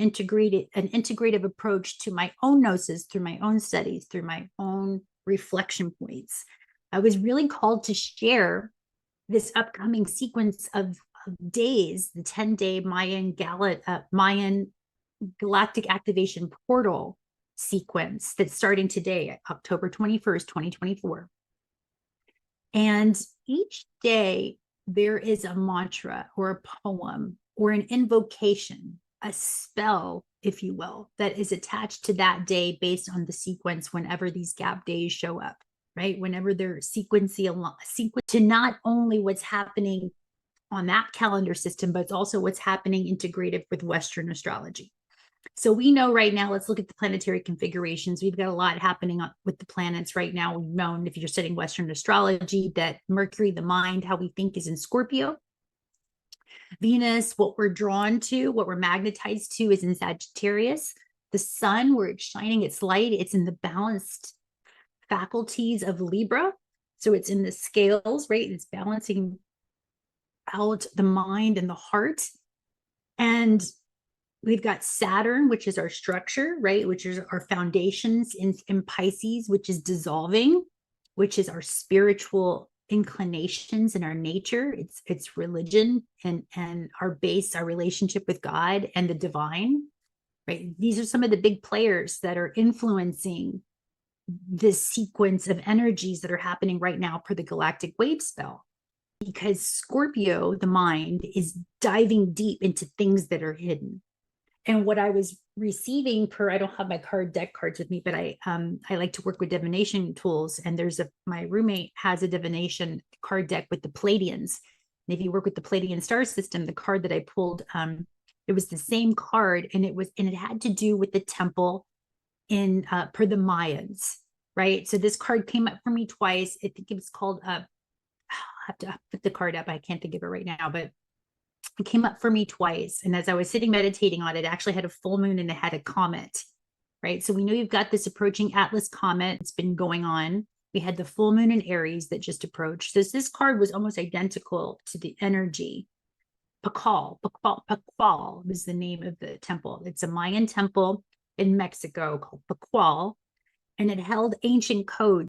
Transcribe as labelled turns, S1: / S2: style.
S1: an integrative approach to my own gnosis, through my own studies, through my own reflection points. I was really called to share this upcoming sequence of days, the 10-day Mayan Galactic Activation Portal sequence that's starting today, October 21st, 2024. And each day there is a mantra or a poem or an invocation, a spell, if you will, that is attached to that day based on the sequence whenever these gap days show up, right? Whenever they're sequence to not only what's happening on that calendar system, but it's also what's happening integrated with Western astrology. So we know right now, let's look at the planetary configurations. We've got a lot happening with the planets right now. We've known, if you're studying Western astrology, that Mercury, the mind, how we think, is in Scorpio. Venus, what we're drawn to, what we're magnetized to, is in Sagittarius. The sun, where it's shining its light, it's in the balanced faculties of Libra. So it's in the scales, right? It's balancing out the mind and the heart. And we've got Saturn, which is our structure, right? Which is our foundations, in Pisces, which is dissolving, which is our spiritual inclinations and our nature. It's religion and our base, our relationship with God and the divine, right? These are some of the big players that are influencing this sequence of energies that are happening right now per the galactic wave spell. Because Scorpio, the mind, is diving deep into things that are hidden. And what I was receiving I don't have my deck cards with me, but I like to work with divination tools. And my roommate has a divination card deck with the Pleiadians. And if you work with the Pleiadian star system, the card that I pulled, it was the same card, and it had to do with the temple per the Mayans, right? So this card came up for me twice. I think it was called I'll have to put the card up. I can't think of it right now, but it came up for me twice. And as I was sitting meditating on it, it actually had a full moon and it had a comet, right? So we know you've got this approaching Atlas comet. It's been going on. We had the full moon in Aries that just approached. So this card was almost identical to the energy. Pakal was the name of the temple. It's a Mayan temple in Mexico called Pakal, and it held ancient codes